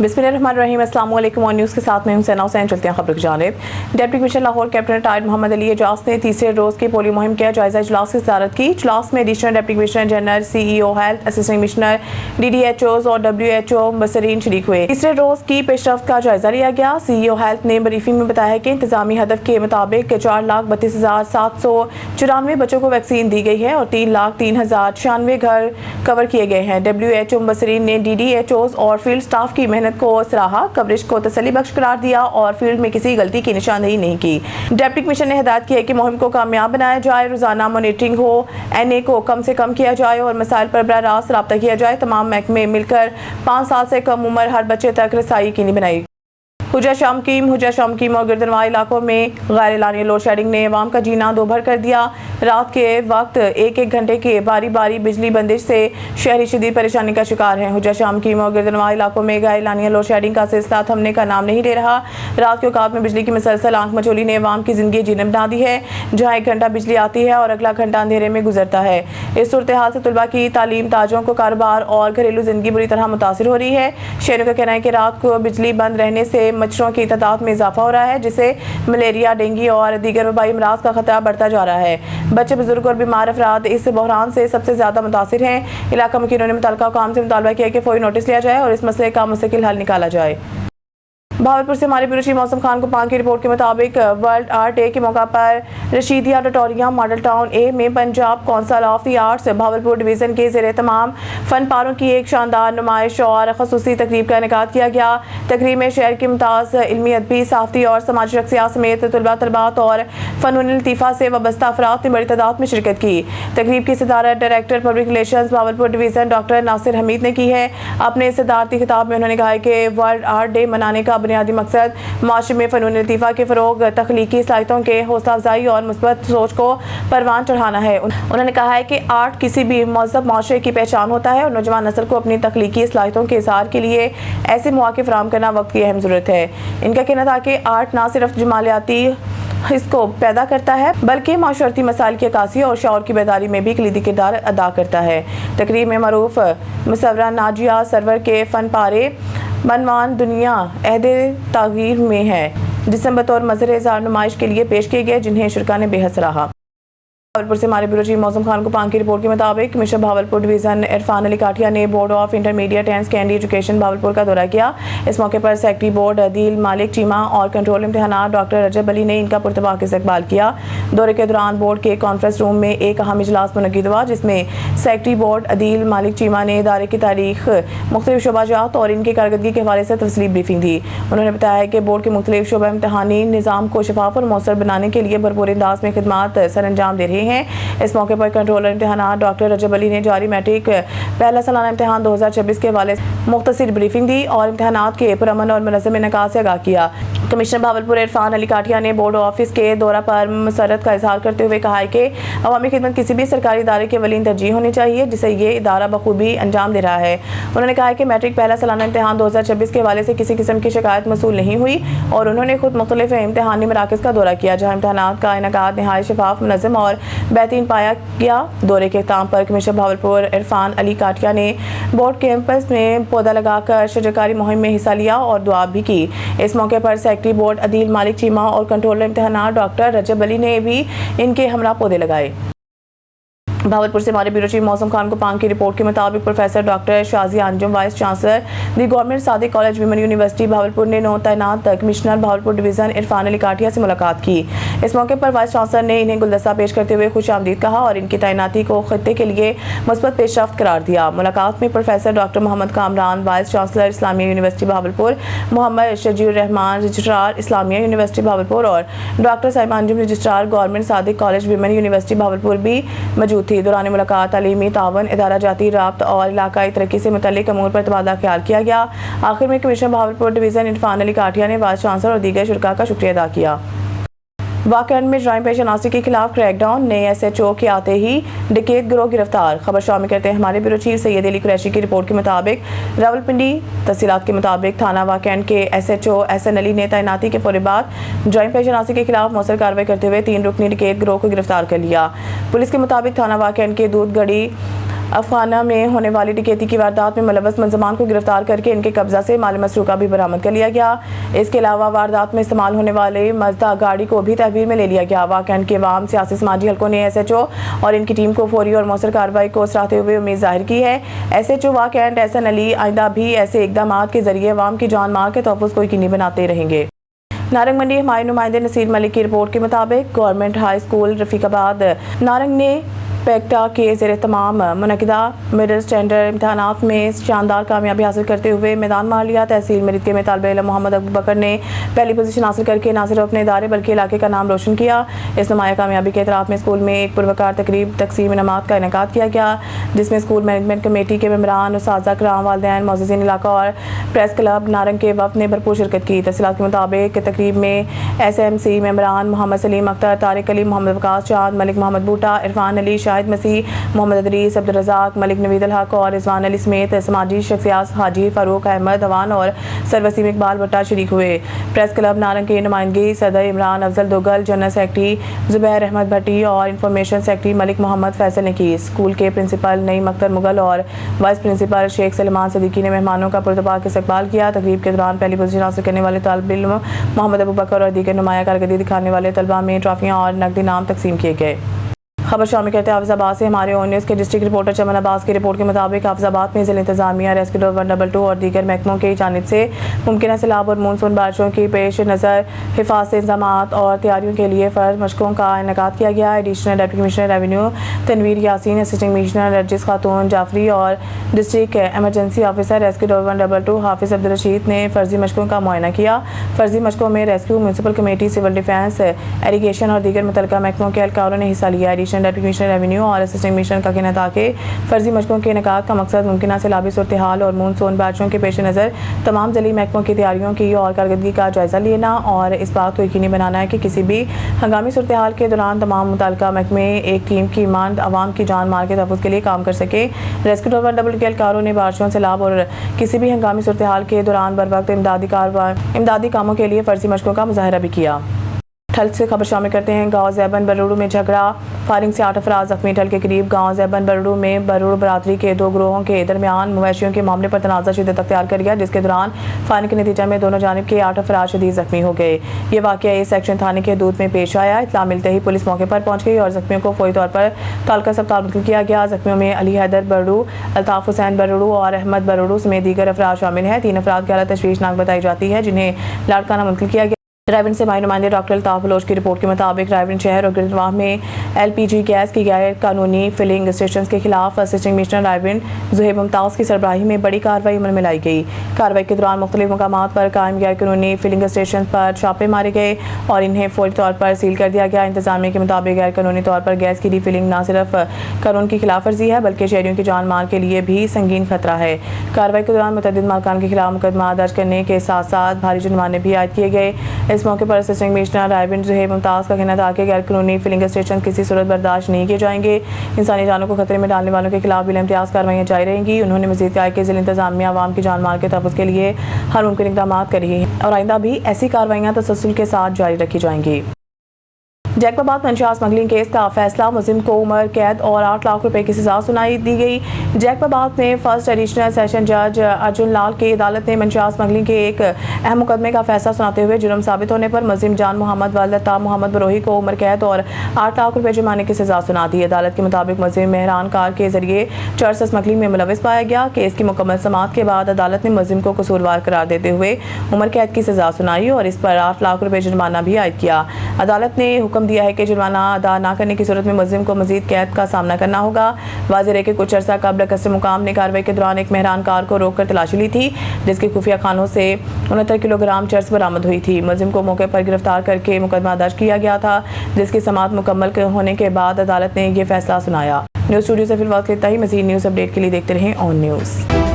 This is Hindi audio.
बिस्मिल्लाहिर्रहमानिर्रहीम। अस्सलाम वालेकुम। न्यूज़ के साथ में हूं सना हुसैन। चलते हैं खबर की जानिब। Deputy commissioner Lahore captain retired Mohammad Ali Ejaz ने तीसरे रोज़ की पोलियो मुहिम का जायजा इजलास की सदारत की। इजलास में additional deputy commissioner general, CEO health, assistant commissioner, DDHOs और WHO मुबसरीन शरीक हुए। तीसरे रोज़ की पेशरफ्त का जायजा लिया गया। CEO हेल्थ ने ब्रीफिंग में बताया कि इंतजामी हदफ के मुताबिक 4,32,794 बच्चों को वैक्सीन दी गई है और 3,03,096 घर कवर किए गए हैं। WHO मुबसरीन ने DDHOs और फील्ड स्टाफ की मेहनत को सराहा, कवरेज को तसल्ली बख्श करार दिया और फील्ड में किसी गलती की निशानदेही नहीं की। डिप्टी कमिश्नर ने हिदायत की है कि मुहिम को कामयाब बनाया जाए, रोजाना मॉनिटरिंग हो, NA को कम से कम किया जाए और मसाइल पर बराह रास्त रब्ता किया जाए। तमाम महकमे मिलकर 5 साल से कम उम्र हर बच्चे तक रसाई यकीनी बनाई। हुजा शामकीम और गिरदनवार इलाकों में गैर एलानी लोड शेडिंग ने अवाम का जीना दोभर कर दिया। रात के वक्त एक घंटे के बारी बारी बिजली बंदिश से शहरी शदीद परेशानी का शिकार हैं। हुजा शामकीम और गिरदनवार इलाकों में गैर एलानी लोड शेडिंग का सिलसिला थमने का नाम नहीं ले रहा। रात के औकात में बिजली की मुसलसल आंख मचोली ने अवाम की जिंदगी जीने बना दी है, जहाँ 1 घंटा बिजली आती है और अगला घंटा अंधेरे में गुजरता है। इस सूरत हाल से तलबा की तालीम, ताजों को कारोबार और घरेलू जिंदगी बुरी तरह मुतासिर हो रही है। शहरों का कहना है कि रात को बिजली बंद रहने से मच्छरों की तादाद में इजाफा हो रहा है, जिससे मलेरिया, डेंगू और दीगर वबाई अमराज का खतरा बढ़ता जा रहा है। बच्चे, बुजुर्ग और बीमार अफराद इस बहरान से सबसे ज्यादा मुतासिर हैं। इलाका मुखियों ने मुतल्लिका हुकाम से मुतालबा किया कि फौरी नोटिस लिया जाए और इस मसले का मुस्तकिल हल निकाला जाए। भावलपुर से हमारे ब्यूरो चीफ मौसम खान कुपान की रिपोर्ट के मुताबिक वर्ल्ड आर्ट डे के मौका पर Rashidia auditorium, model town A में Punjab council of the arts Bahawalpur division के ज़ेरे तमाम फनपारों की एक शानदार नुमाइश और खसूसी तकरीब का इनेकाद किया गया। तकरीब में शहर के मुमताज़ इल्मी, अदबी, सहाफ़ती और समाजी शख्सियात समेत तलबा, तलबात और फ़नून लतीफ़ा से वाबस्ता अफराद ने बड़ी तादाद में शिरकत की। तकरीब की सदारत director public relations Bahawalpur division doctor Nasir Hamid ने की है। अपने सदारती खिताब में उन्होंने कहा कि वर्ल्ड आर्ट डे मनाने का बुनियादी मकसद माशरे में फ़नून लतीफ़ा के फ़रोग, तख्लीकी सलाहियतों के हौसला अफजाई और मुस्बत सोच को परवान चढ़ाना है। उन्होंने कहा है कि आर्ट किसी भी महज़ब माशरे की पहचान होता है और नौजवान नस्ल को अपनी तख्लीकी सलाहियतों के इज़हार के लिए ऐसे मौके फराहम करना वक्त की अहम ज़रूरत है। इनका कहना था कि आर्ट ना सिर्फ जमालियाती इसको पैदा करता है बल्कि माशरती मसाइल की अक्कासी और शौर की बेदारी में भी कलीदी किरदार अदा करता है। तकरीब में मरूफ मुसव्वरा नाजिया सरवर के फ़न पारे मनवान दुनिया अहदे तागीर में है, जिसे बतौर मज़हर इज़हार नुमाइश के लिए पेश किए गए, जिन्हें शुरका ने बेहद सराहा। भावलपुर से हमारे ब्यूरो चीफ मौसम खान कुपान की रिपोर्ट के मुताबिक कमिश्नर भावलपुर डिवीज़न इरफान अली काठिया ने board of intermediate and secondary education Bahawalpur का दौरा किया। इस मौके पर सेक्रेटरी बोर्ड अदील मालिक चीमा और कंट्रोल इम्तिहानात डॉक्टर रजब अली ने इनका पुरतबाक इस्तकबाल किया। दौरे के दौरान बोर्ड के कॉन्फ्रेंस रूम में एक अहम इजलास मुनक्किद हुआ, जिसमें सेक्रेटरी बोर्ड अदील मालिक चीमा ने इदारे की तारीख, मुख्तलिफ शोबाजात और इनकी कारकर्दगी के हवाले से तफसीली ब्रीफिंग दी। उन्होंने बताया कि बोर्ड के मुख्तलिफ शोबा इम्तिहानी निज़ाम को शफाफ और मौसर बनाने के लिए भरपूर अंदाज में खिदमात सर अंजाम दे रहे हैं। इस मौके पर कंट्रोलर इम्तिहानात डॉक्टर रजब अली ने जारी मैट्रिक पहला सालाना इम्तिहान 2026 के हवाले से मुख्तसर ब्रीफिंग दी और इम्तिहानात के पुरअमन और मुनज़्ज़म इनेकाद से आगाह किया। कमिश्नर भावलपुर इरफान अली काठिया ने बोर्ड ऑफिस के दौरा पर मसरत का इजहार करते हुए कहा है कि अवामी खिदमत किसी भी सरकारी इदारे के वलीन तरजीह होनी चाहिए, जिसे ये इदारा बखूबी अंजाम दे रहा है। उन्होंने कहा कि मैट्रिक पहला सालाना इम्तिहान 2026 के हवाले से किसी किस्म की शिकायत मसूल नहीं हुई और उन्होंने खुद मुख्तलिफ इम्तिहानी मराकज़ का दौरा किया, जहाँ इम्तिहानात का इनेकाद नहायत शफाफ, मुनज़्ज़म और बेहतरीन पाया गया। दौरे के इख्तिताम पर कमिश्नर भावलपुर इरफान अली काठिया ने बोर्ड कैंपस में पौधा लगाकर शजरकारी मुहिम में हिस्सा लिया और दुआ भी की। इस मौके पर सेक्रेटरी बोर्ड अदील मालिक चीमा और कंट्रोलर इम्तिहानात डॉक्टर रजब अली ने भी इनके हमरा पौधे लगाए। भावलपुर से हमारे ब्यूरो चीफ मौसम खान कुपान की रिपोर्ट के मुताबिक professor doctor Shazia Anjum, vice chancellor the government Sadiq college women university Bahawalpur ने नौ तैनात कमिश्नर भावलपुर डिवीज़न इरफान अली काठिया से मुलाकात की। इस मौके पर वाइस चांसलर ने इन्हें गुलदस्ता पेश करते हुए खुशामदीद कहा और इनकी तैनाती को खत्ते के लिए मुस्बत पेशरफ्त करार दिया। मुलाकात में professor doctor Mohammad Kamran, vice chancellor Islamia university Bahawalpur, Mohammad Shajeer Rehman, registrar Islamia university Bahawalpur और doctor Saima Anjum, registrar government Sadiq college women university Bahawalpur भी मौजूद थी। दौरान मुलाकात तालीमी तावन, इदारा जाती राब्त और इलाकाई तरक्की से मुतल्लिक अमूर पर तबादला ख्याल किया गया। आखिर में कमिश्नर भावलपुर डिवीज़न इरफान अली काठिया ने वाइस चांसलर और दीगर शुरका का शुक्रिया अदा किया। वाकई में जराइम पेश अनासर के खिलाफ क्रैकडाउन, नए SHO के आते ही डकैत गिरोह गिरफ्तार। खबर शामिल करते हैं हमारे ब्यूरो चीफ सैयद अली कुरैशी की रिपोर्ट के मुताबिक रावलपिंडी तहसीलात के मुताबिक थाना वाकई के SHO SN अली ने तैनाती के फौरी बाद जराइम पेश अनासर के खिलाफ मौसर कार्रवाई करते हुए 3 रुकनी डकैत गिरोह को गिरफ्तार कर लिया। पुलिस के मुताबिक थाना वाकई के दूध गढ़ी अफगाना में होने वाली डकैती की वारदात में मुलव्वस मुलजमान को गिरफ्तार करके इनके कब्जा से माल मसरूका भी बरामद कर लिया गया। इसके अलावा वारदात में इस्तेमाल होने वाले मजदा गाड़ी को भी तहवील में ले लिया गया। वाकई के अवाम सियासी समाजी हलकों ने SHO और इनकी टीम को फौरी और मौसर कार्रवाई को सराहते हुए उम्मीद जाहिर की है। SHO वाकई एहसन अली आइंदा भी ऐसे इकदाम के जरिए अवाम की जान माल के तहफ़्फ़ुज़ को यकीनी बनाते रहेंगे। नारंग मंडी हमारे नुमाइंदे नसीर मलिक की रिपोर्ट के मुताबिक गवर्नमेंट हाई स्कूल रफीकाबाद नारंग ने पेक्टा के ज़ेरे तमाम मुनक़िदा मिडिल स्टैंडर्ड इम्तहानात में शानदार कामयाबी हासिल करते हुए मैदान मार लिया। तहसील मरीद में तालिब इल्म मोहम्मद अबू बकर ने पहली पोजीशन हासिल करके न सिर्फ अपने इदारे बल्कि इलाके का नाम रोशन किया। इस नुमाया कामयाबी के एतराफ़ में स्कूल में एक पुरवकार तकरीब तकसीम इनामात का इनेकाद किया गया, जिसमें स्कूल मैनेजमेंट कमेटी के मेम्बरान, उस्ताज़ा कराम, वालिदैन, मोअज़्ज़िज़ीन इलाका और प्रेस क्लब नारंग के वफ़द ने भरपूर शिरकत की। तफ़सीलात के मुताबिक तकरीब में SMC मेम्बरान मोहम्मद सलीम अख्तर, तारिक अली, मोहम्मद वकास चांद, मलिक मोहम्मद बूटा, इरफान अली, शाहिद मसीह, मोहम्मद अदरीस, अब्दुल रज़ाक, मलिक नवीद अल हक और रिजवान अली समेत समाजी शख्सियात हाजी फारूक अहमद अवान और सर वसीम इकबाल भट्टा शरीक हुए। प्रेस क्लब नारंग की नुमाइंदगी सदर इमरान अफजल दोगल, जनरल सेक्रेटरी जुबैर अहमद भट्टी और इंफॉर्मेशन सेक्रेटरी मलिक मोहम्मद फैसल ने की। स्कूल के प्रिंसिपल नईम अख्तर मुगल और वाइस प्रिंसिपल शेख सलमान सदीकी ने मेहमानों का पुरतबाक इस्तकबाल किया। तकरीब के दौरान पहली पोजीशन हासिल करने वाले तालिब इल्म मोहम्मद अबू बकर और दीगर नुमाया कारकर्दगी दिखाने वाले तलबा में ट्रॉफियाँ और नकदी इनाम तकसीम किए गए। खबर शामिल करते हैं हाफिजाबाद से। हमारे ऑन न्यूज़ के डिस्ट्रिक्ट रिपोर्टर चमन अब्बास की रिपोर्ट के मुताबिक हाफिजाबाद में ज़िला इंतजामिया, रेस्क्यू 122 और दीगर महकमों की जानिब से मुमकिन सैलाब और मानसून बारिशों की पेश नज़र हिफाजती इंतजाम और तैयारियों के लिए फ़र्ज मशकों का इनेकाद किया गया। Additional deputy commissioner revenue Tanveer Yasin, assistant commissioner Nargis Khatoon Jafri और district emergency officer rescue 122 Hafiz Abdul Rashid ने फ़र्जी मशकों का मुआयना किया। फ़र्जी मशकों में rescue, municipal committee, civil defence, irrigation और दीगर मुतल्लिका महकमों के एहलकारों ने हिस्सा लिया। एडिशनल डिप्टी कमिश्नर रेवेन्यू और असिस्टेंट कमिश्नर का कहना था कि फर्जी मशकों के इनेकाद का मकसद मुमकिन सैलाबी सूरत हाल और मानसून बारिशों के पेश नज़र तमाम ज़िली महकमों की तैयारियों की और कारकर्दगी का जायज़ा लेना और इस बात को यकीनी बनाना है कि किसी भी हंगामी सूरत हाल के दौरान तमाम मुतल्लिका महकमे एक टीम की मांद आवाम की जान माल के तहफ़्फ़ुज़ के लिए काम कर सके। रेस्क्यू 122 के एहलकारों ने बारिशों, सैलाब और किसी भी हंगामी सूरत हाल के दौरान बर वक्त इमदादी कामों के लिए फर्जी मशकों का मुजाहरा भी किया। ठल से खबर शामिल करते हैं। गांव ज़ैबन बरूड़ में झगड़ा, फायरिंग से 8 अफराद जख्मी। ठल के करीब गांव ज़ैबन बरूड़ में बरूड़ बरादरी के 2 ग्रोहों के दरमियान मवेशियों के मामले पर तनाज़ा शिद्दत अख्तियार कर गया, जिसके दौरान फायरिंग के नतीजे में दोनों जानिब के 8 अफराद शदीद जख्मी हो गए। ये वाक़या ए सेक्शन थाने के हदूद में पेश आया। इत्तला मिलते ही पुलिस मौके पर पहुंच गई और जख्मियों को फौरी तौर पर तालका अस्पताल मुंतकिल किया गया। जख्मियों में अली हैदर बरूड़, अल्ताफ हुसैन बरूड़ और अहमद बरूड़ समेत दीगर अफराद शामिल हैं। 3 अफराद की हालत तशवीशनाक बताई जाती है, जिन्हें लाड़काना मुंतकिल किया गया। रायबरेली से हमारे नुमाइंदे डॉक्टर अल्ताफ बलोच की रिपोर्ट के मुताबिक रायबरेली शहर और गिरदवाह में LPG गैस की गैर कानूनी फिलिंग स्टेशन के खिलाफ असिस्टेंट कमिश्नर रायबरेली ज़ुहैब मुमताज़ की सरबराही में बड़ी कार्रवाई अमल में लाई गई। कार्रवाई के दौरान मुख्तलिफ मकामात पर कायम गैर कानूनी फिलिंग स्टेशन पर छापे मारे गए और इन्हें फौरी तौर पर सील कर दिया गया। इंतजामिया के मुताबिक गैर कानूनी तौर पर गैस की रीफिलिंग न सिर्फ कानून की खिलाफ वर्जी है बल्कि शहरियों की जान माल के लिए भी संगीन खतरा है। कार्रवाई के दौरान मुतअद्दिद मालिकान के खिलाफ मुकदमा दर्ज करने के साथ साथ भारी जुर्माने भी आयद किए गए। इस मौके पर असिस्टेंट कमिश्नर रायबरेली ज़ुहैब मुमताज़ का कहना था कि गैर कानूनी फिलिंग स्टेशन किसी सूरत बर्दाश्त नहीं किए जाएंगे। इंसानी जानों को खतरे में डालने वालों के खिलाफ बिला इम्तियाज़ कार्रवाइयाँ जारी रहेंगी। उन्होंने मज़ीद कहा कि ज़िला इंतजामिया आवाम की जान माल के तहफ़्फ़ुज़ के लिए हर मुमकिन इक़दाम कर रही है और आइंदा भी ऐसी कार्रवाइयाँ तसलसल के साथ जारी रखी जाएंगी। जैकबाबाद मंशा स्मगलिंग केस का फैसला, मुलजिम को उम्र कैद और 8 लाख रुपए की सजा सुनाई दी गई। जैकबाबाद में फर्स्ट एडिशनल सेशन जज अर्जुन लाल की अदालत ने मंशा स्मगलिंग के एक अहम मुकदमे का फैसला सुनाते हुए जुर्म साबित होने पर मुलजिम जान मोहम्मद वल्लता मोहम्मद बरोही को उम्र कैद और 8 लाख रुपए जुर्माने की सजा सुना दी। अदालत के मुताबिक मुलजिम मेहरान कार के जरिए चर्च स्मगलिंग में मुलविस पाया गया। केस की मुकम्मल समाअत के बाद अदालत ने मुलजिम को कसूरवार करार देते हुए उम्र कैद की सजा सुनाई और इस पर 8 लाख रुपए जुर्माना भी आयद किया। अदालत ने हुक्म दिया है कि जुर्माना अदा न करने की सूरत में मुलजिम को मजीद कैद का सामना करना होगा। वाज़ेह है कि कुछ अर्सा कबल कस्टम मुकाम ने कार्रवाई के दौरान एक मेहरान कार को रोककर तलाशी ली थी, जिसके खुफिया खानों से 69 किलोग्राम चर्च बरामद हुई थी। मुलजिम को मौके पर गिरफ्तार करके मुकदमा दर्ज किया गया था, जिसकी समाअत मुकम्मल होने के बाद अदालत ने यह फैसला सुनाया। न्यूज़ स्टूडियो से फिलहाल इतना ही। मज़ीद न्यूज़ अपडेट के लिए देखते रहें ऑन न्यूज़।